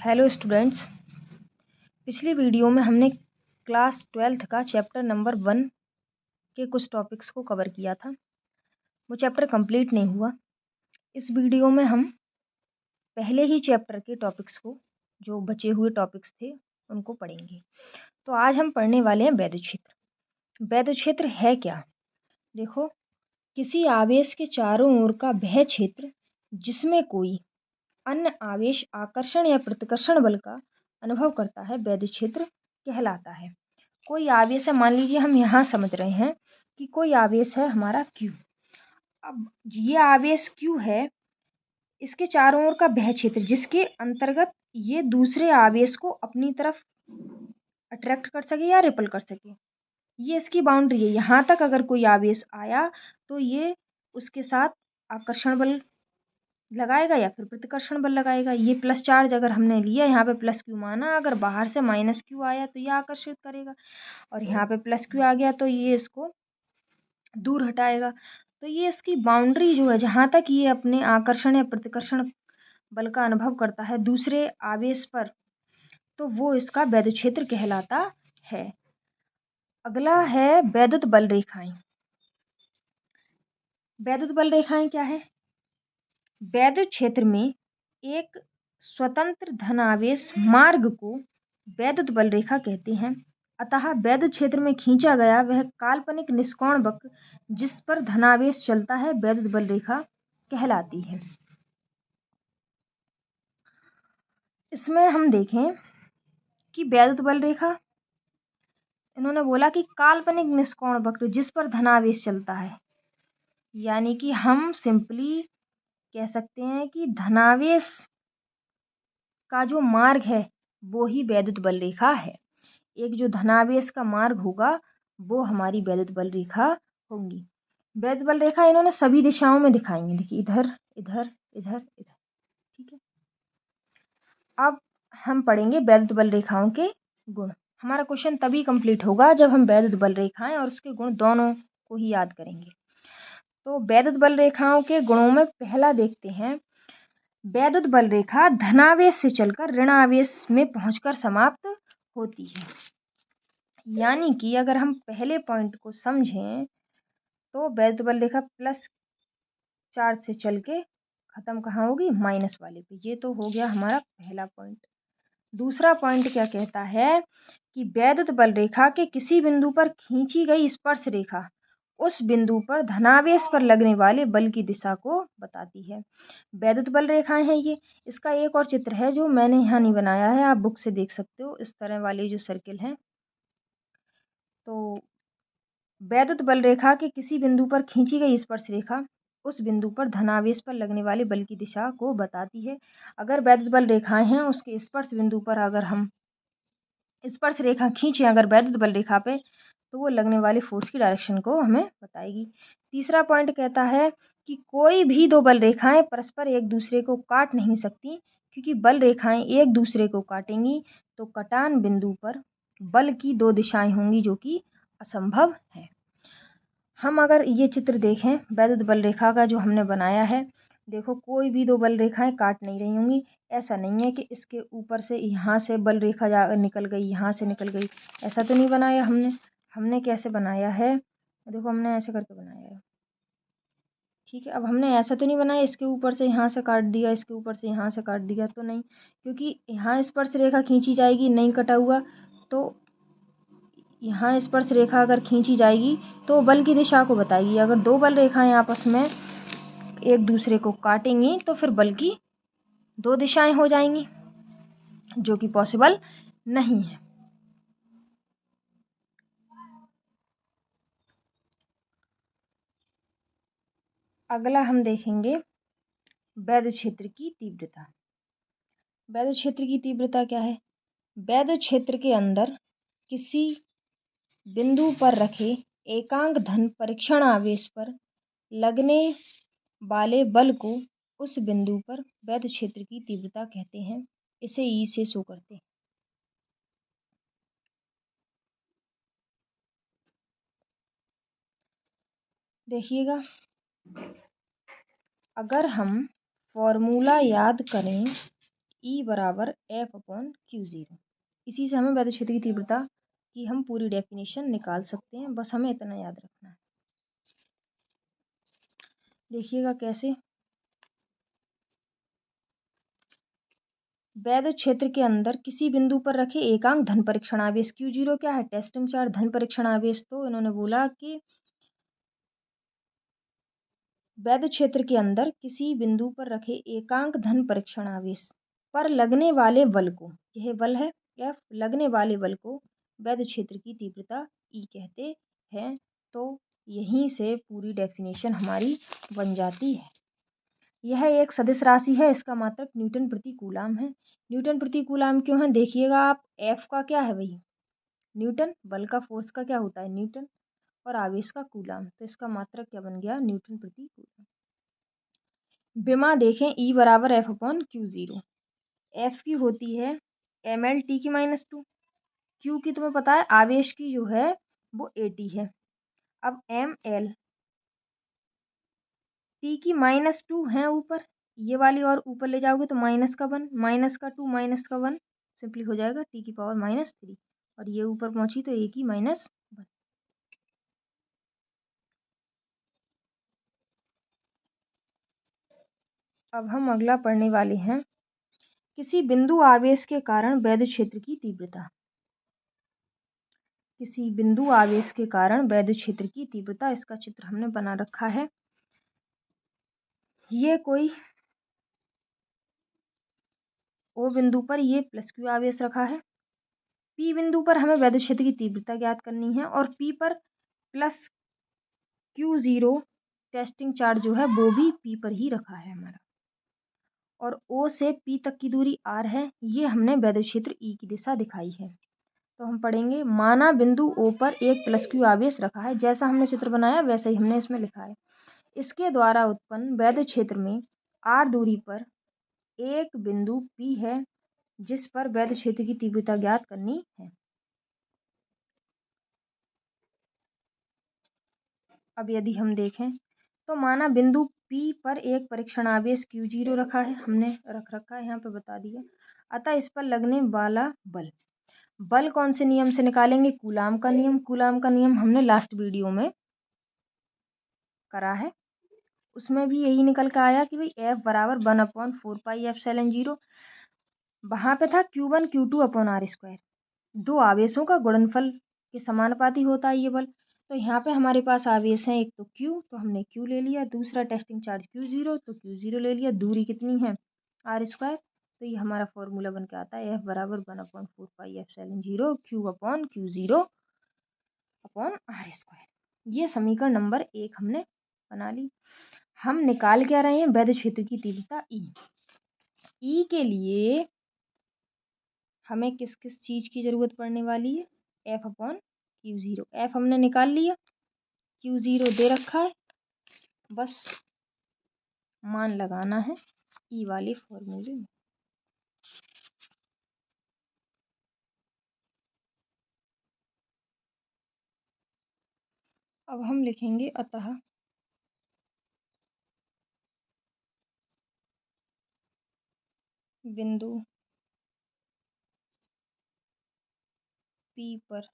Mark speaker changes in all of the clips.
Speaker 1: Hello students. पिछली video में हमने क्लास 12th का चैप्टर नंबर 1 के कुछ टॉपिक्स को कवर किया था। वो चैप्टर कंप्लीट नहीं हुआ। इस वीडियो में हम पहले ही चैप्टर के टॉपिक्स को, जो बचे हुए टॉपिक्स थे, उनको पढ़ेंगे। तो आज हम पढ़ने वाले हैं वैद्युत क्षेत्र। वैद्युत क्षेत्र है क्या? देखो, किसी आवेश के चारों ओर का वह क्षेत्र जिसमें कोई अन्य आवेश आकर्षण या प्रतिकर्षण बल का अनुभव करता है, वैद्युत क्षेत्र कहलाता है। कोई आवेश है, मान लीजिए हम यहाँ समझ रहे हैं कि कोई आवेश है हमारा Q। अब ये आवेश Q है, इसके चारों ओर का वह क्षेत्र जिसके अंतर्गत ये दूसरे आवेश को अपनी तरफ अट्रैक्ट कर सके या रिपल कर सके, ये इसकी बाउंड्री है। यहाँ तक अगर कोई आवेश आया तो ये उसके साथ आकर्षण बल लगाएगा या फिर प्रतिकर्षण बल लगाएगा। ये प्लस चार्ज अगर हमने लिया, यहाँ पे प्लस क्यू माना, अगर बाहर से माइनस क्यू आया तो ये आकर्षित करेगा, और यहाँ पे प्लस क्यू आ गया तो ये इसको दूर हटाएगा। तो ये इसकी बाउंड्री जो है, जहाँ तक ये अपने आकर्षण या प्रतिकर्षण बल का अनुभव करता है दूसरे आवेश पर, तो वो इसका वैद्युत क्षेत्र कहलाता है। अगला है वैद्युत बल रेखाएं। वैद्युत बल रेखाएं क्या है? वैद्युत क्षेत्र में एक स्वतंत्र धनावेश मार्ग को वैद्युत बल रेखा कहते हैं। अतः वैद्युत क्षेत्र में खींचा गया वह काल्पनिक निष्कोण वक्र जिस पर धनावेश चलता है, वैद्युत बल रेखा कहलाती है। इसमें हम देखें कि वैद्युत बल रेखा, इन्होंने बोला कि काल्पनिक निष्कोण वक्र जिस पर धनावेश चलता है, यानी कि हम सिंपली कह सकते हैं कि धनावेश का जो मार्ग है वो ही वैद्युत बल रेखा है। एक जो धनावेश का मार्ग होगा वो हमारी वैद्युत बल रेखा होगी। वैद्युत बल रेखा इन्होंने सभी दिशाओं में दिखाएंगे। देखिए, इधर इधर इधर इधर, ठीक है। अब हम पढ़ेंगे वैद्युत बल रेखाओं के गुण। हमारा क्वेश्चन तभी कंप्लीट होगा जब हम वैद्युत बल रेखाएं और उसके गुण दोनों को ही याद करेंगे। तो वैद्युत बल रेखाओं के गुणों में पहला देखते हैं, वैद्युत बल रेखा धनावेश से चलकर ऋणावेश में पहुंचकर समाप्त होती है। यानी कि अगर हम पहले पॉइंट को समझें तो वैद्युत बल रेखा प्लस चार्ज से चल के खत्म कहाँ होगी? माइनस वाले पे। ये तो हो गया हमारा पहला पॉइंट। दूसरा पॉइंट क्या कहता है कि वैद्युत बल रेखा के किसी बिंदु पर खींची गई स्पर्श रेखा उस बिंदु पर धनावेश पर लगने वाले बल की दिशा को बताती है। वैद्युत बल रेखाएं हैं ये। इसका एक और चित्र है जो मैंने यहाँ नहीं बनाया है, आप बुक से देख सकते हो। इस तरह वाले जो सर्किल हैं, तो वैद्युत बल रेखा के किसी बिंदु पर खींची गई स्पर्श रेखा उस बिंदु पर धनावेश पर लगने वाले बल की दिशा को बताती है। अगर वैद्युत बल रेखाएं हैं, उसके स्पर्श बिंदु पर अगर हम स्पर्श रेखा खींचे अगर वैद्युत बल रेखा पे, तो वो लगने वाले फोर्स की डायरेक्शन को हमें बताएगी। तीसरा पॉइंट कहता है कि कोई भी दो बल रेखाएं परस्पर एक दूसरे को काट नहीं सकती, क्योंकि बल रेखाएं एक दूसरे को काटेंगी तो कटान बिंदु पर बल की दो दिशाएं होंगी, जो कि असंभव है। हम अगर ये चित्र देखें वैद्युत बल रेखा का जो हमने बनाया है, देखो कोई भी दो बल रेखाएं काट नहीं रही होंगी। ऐसा नहीं है कि इसके ऊपर से यहाँ से बल रेखा निकल गई, यहाँ से निकल गई, ऐसा तो नहीं बनाया हमने। हमने कैसे बनाया है? देखो, हमने ऐसे करके बनाया है, ठीक है। अब हमने ऐसा तो नहीं बनाया इसके ऊपर से यहाँ से काट दिया, इसके ऊपर से यहाँ से काट दिया, तो नहीं, क्योंकि यहाँ स्पर्श रेखा खींची जाएगी, नहीं कटा हुआ, तो यहाँ स्पर्श रेखा अगर खींची जाएगी तो बल की दिशा को बताएगी। अगर दो बल रेखाएं आपस में एक दूसरे को काटेंगी तो फिर बल की दो दिशाएं हो जाएंगी, जो कि पॉसिबल नहीं है। अगला हम देखेंगे वैद्युत क्षेत्र की तीव्रता। वैद्युत क्षेत्र की तीव्रता क्या है? वैद्युत क्षेत्र के अंदर किसी बिंदु पर रखे एकांक धन परीक्षण आवेश पर लगने वाले बल को उस बिंदु पर वैद्युत क्षेत्र की तीव्रता कहते हैं। इसे ई से शो करते हैं। देखिएगा, अगर हम फॉर्मूला याद करें E बराबर F/Q0। इसी से हमें वैद्युत क्षेत्र की तीव्रता की हम पूरी डेफिनेशन निकाल सकते हैं, बस हमें इतना याद रखना है। देखिएगा कैसे। वैद्युत क्षेत्र के अंदर किसी बिंदु पर रखे एकांक धन परीक्षण आवेश Q0 क्या है? टेस्टिंग चार्ज धन परीक्षण आवेश। तो इन्होंने बोला कि वैद्युत क्षेत्र के अंदर किसी बिंदु पर रखे एकांक धन परीक्षण आवेश पर लगने वाले बल को, यह बल है F, लगने वाले बल को वैद्युत क्षेत्र की तीव्रता E कहते हैं। तो यहीं से पूरी डेफिनेशन हमारी बन जाती है। यह एक सदिश राशि है, इसका मात्रक न्यूटन प्रति कूलाम है। न्यूटन प्रति कूलाम क्यों है? देखिएगा आप, F का क्या है भाई? न्यूटन। बल का, फोर्स का क्या होता है? न्यूटन। और आवेश का कूलाम, तो इसका मात्रक क्या बन गया? न्यूटन प्रति कूलाम। विमा देखें E बराबर F/Q0। F की होती है ml T की -2। Q की तुम्हें पता है आवेश की जो है वो AT है। अब ml T की -2 है ऊपर, ये वाली और ऊपर ले जाओगे तो माइनस का 1, माइनस का 2, माइनस का 1, सिंपली हो जाएगा T की पावर -3। और ये ऊपर पहुंची तो A की -1। अब हम अगला पढ़ने वाले हैं, किसी बिंदु आवेश के कारण वैद्युत क्षेत्र की तीव्रता। किसी बिंदु आवेश के कारण वैद्युत क्षेत्र की तीव्रता, इसका चित्र हमने बना रखा है। ये कोई O बिंदु पर ये +Q आवेश रखा है। P बिंदु पर हमें वैद्युत क्षेत्र की तीव्रता ज्ञात करनी है और P पर +Q0 टेस्टिंग चार्ज जो है वो भी P पर ही रखा है हमारा। और O से P तक की दूरी R है। ये हमने वैद्युत क्षेत्र E की दिशा दिखाई है। तो हम पढ़ेंगे, माना बिंदु O पर एक +Q आवेश रखा है, जैसा हमने चित्र बनाया वैसे ही हमने इसमें लिखा है। इसके द्वारा उत्पन्न वैद्युत क्षेत्र में R दूरी पर एक बिंदु P है, जिस पर वैद्युत क्षेत्र की तीव्रता ज्ञात करनी है। अब यदि हम देखें तो माना बिंदु P पर एक परीक्षण आवेश Q0 रखा है, हमने रख रखा है यहाँ पे बता दिया। अतः इस पर लगने वाला बल कौन से नियम से निकालेंगे? कूलाम का नियम। कूलाम का नियम हमने लास्ट वीडियो में करा है, उसमें भी यही निकल के आया कि भाई F बराबर 1/4πε0। वहाँ पे था Q1 Q2/r²। दो आवेशों का गुणनफल के समानुपाती होता है ये बल। तो यहाँ पे हमारे पास आवेश है, एक तो Q, तो हमने Q ले लिया, दूसरा टेस्टिंग चार्ज Q0, तो Q0 ले लिया। दूरी कितनी है? r²। तो ये हमारा फॉर्मूला बन के आता है F बराबर 1/4πε0 Q/Q0/r²। ये समीकरण नंबर 1 हमने बना ली। हम निकाल क्या रहे हैं? वैद्युत क्षेत्र की तीव्रता E के लिए हमें किस किस चीज की जरूरत पड़ने वाली है? F/Q0। F हमने निकाल लिया, Q0 दे रखा है, बस मान लगाना है E वाले फॉर्मूले में। अब हम लिखेंगे, अतः बिंदु P पर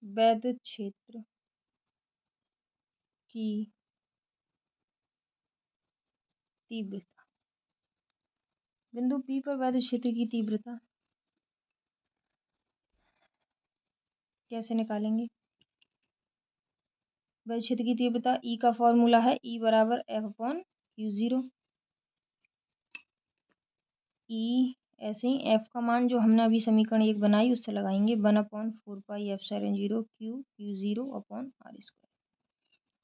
Speaker 1: वैद्युत क्षेत्र की तीव्रता। बिंदु P पर वैद्युत क्षेत्र की तीव्रता कैसे निकालेंगे? वैद्युत क्षेत्र की तीव्रता E का फॉर्मूला है E बराबर F/Q0। E ऐसे ही F का मान जो हमने अभी समीकरण 1 बनाई उससे लगाएंगे 1/4πε0 Q0/r²।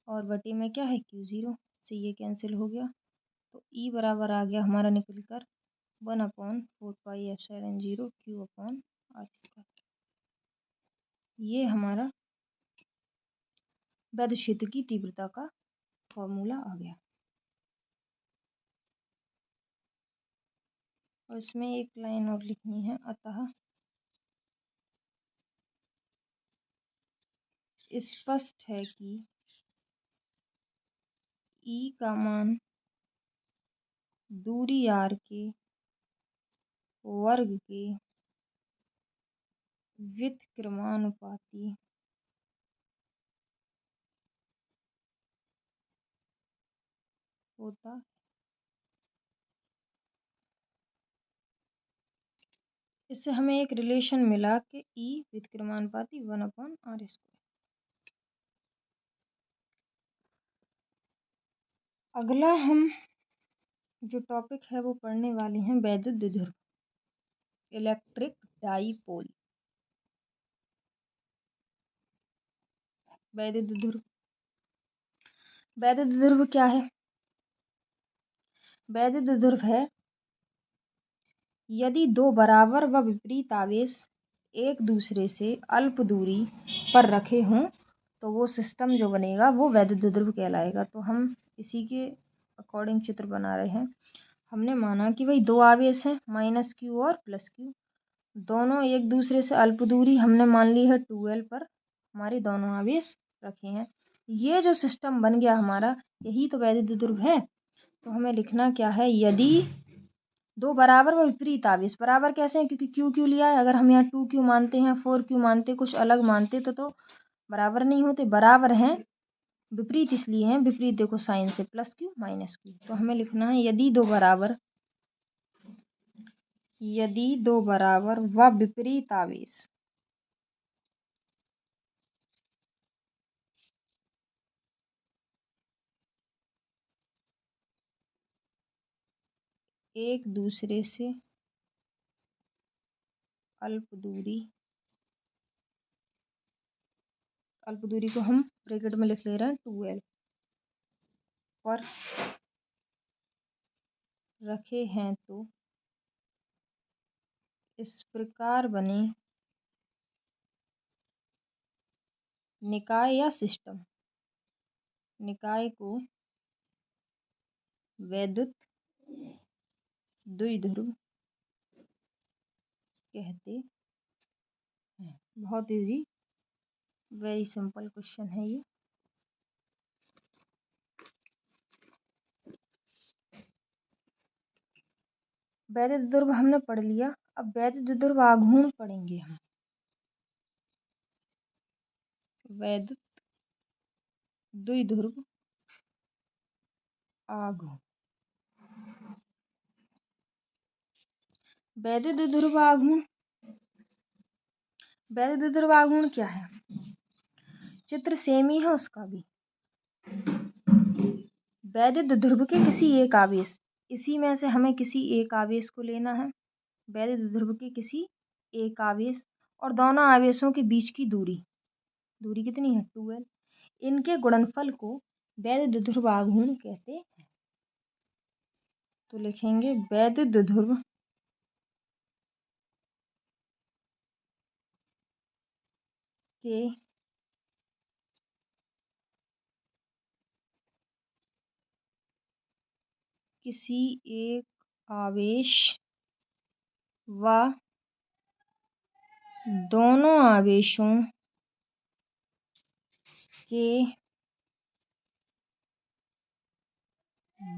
Speaker 1: और बटे में क्या है? Q0 से ये कैंसिल हो गया, तो E बराबर आ गया हमारा निकल कर 1/4πε0 Q/r²। ये हमारा वैद्युत क्षेत्र की तीव्रता का फॉर्मूला आ गया। और इसमें एक लाइन और लिखनी है, अतः स्पष्ट है कि E का मान दूरी r के वर्ग के व्युत्क्रमानुपाती होता। इससे हमें एक रिलेशन मिला कि E व्युत्क्रमानुपाती 1/r²। अगला हम जो टॉपिक है वो पढ़ने वाले हैं वैद्युत द्विध्रुव, इलेक्ट्रिक डाइपोल। वैद्युत द्विध्रुव, वैद्युत द्विध्रुव क्या है? वैद्युत द्विध्रुव है यदि दो बराबर व विपरीत आवेश एक दूसरे से अल्प दूरी पर रखे हों तो वो सिस्टम जो बनेगा वो वैद्युत द्विध्रुव कहलाएगा। तो हम इसी के अकॉर्डिंग चित्र बना रहे हैं। हमने माना कि भाई दो आवेश हैं -q और +q, दोनों एक दूसरे से अल्प दूरी हमने मान ली है 2l पर हमारे दोनों आवेश रखे हैं। ये जो सिस्टम बन गया हमारा, यही तो वैद्युत द्विध्रुव है। तो हमें लिखना क्या है, यदि दो बराबर व विपरीत आवेश, बराबर कैसे हैं क्योंकि क्यू लिया है, अगर हम यहाँ 2q मानते हैं 4q मानते कुछ अलग मानते तो बराबर नहीं होते, बराबर हैं विपरीत इसलिए हैं, विपरीत देखो साइन से +q -q। तो हमें लिखना है यदि दो बराबर व विपरीत आवेश एक दूसरे से अल्प दूरी को हम ब्रैकेट में लिख ले रहे हैं 2l पर रखे हैं तो इस प्रकार बने निकाय या सिस्टम, निकाय को वैद्युत द्विध्रुव कहते हैं। बहुत इजी, वेरी सिंपल क्वेश्चन है ये। वैद्युत द्विध्रुव हमने पढ़ लिया, अब वैद्युत द्विध्रुव आघूर्ण पढ़ेंगे हम। वैद्युत द्विध्रुव आघूर्ण, वैद्युत द्विध्रुव आघूर्ण, वैद्युत द्विध्रुव आघूर्ण क्या है? चित्र सेम ही है उसका भी। वैद्युत द्विध्रुव के किसी एक आवेश, इसी में से हमें किसी एक आवेश को लेना है, वैद्युत द्विध्रुव के किसी एक आवेश और दोनों आवेशों के बीच की दूरी कितनी है 2l, इनके गुणनफल को वैद्युत द्विध्रुव आघूर्ण कहते हैं। तो लिखेंगे वैद्युत द्विध्रुव के किसी एक आवेश व दोनों आवेशों के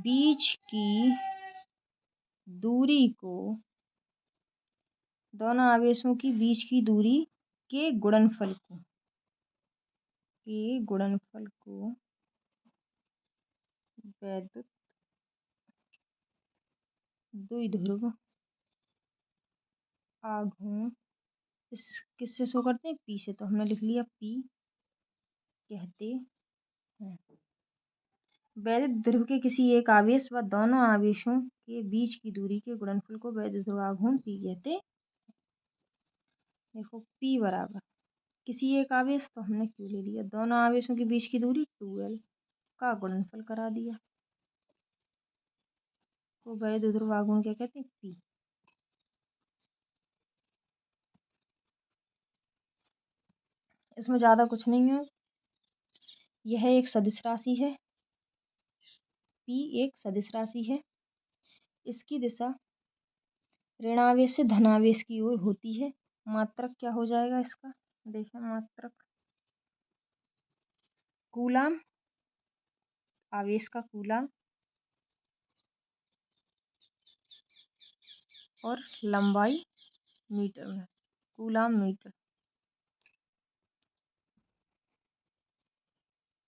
Speaker 1: बीच की दूरी को, दोनों आवेशों की बीच की दूरी के गुणनफल को वैद्युत द्विध्रुव आघूर्ण इस किससे शो करते हैं, P से। तो हमने लिख लिया P कहते हैं। वैद्युत द्विध्रुव के किसी एक आवेश व दोनों आवेशों के बीच की दूरी के गुणनफल को वैद्युत द्विध्रुव आघूर्ण P कहते हैं। देखो P बराबर किसी एक आवेश, तो हमने Q ले लिया, दोनों आवेशों के बीच की दूरी 2l का गुणनफल करा दिया, तो वैद्युत द्विध्रुव आघूर्ण क्या कहते हैं, P। इसमें ज़्यादा कुछ नहीं है, यह एक सदिश राशि है, P एक सदिश राशि है, इसकी दिशा ऋणावेश से धनावेश की ओर होती है। मात्रक क्या हो जाएगा इसका, देखें मात्रक कूलाम, आवेश का कूलाम और लंबाई मीटर में, कूलाम मीटर।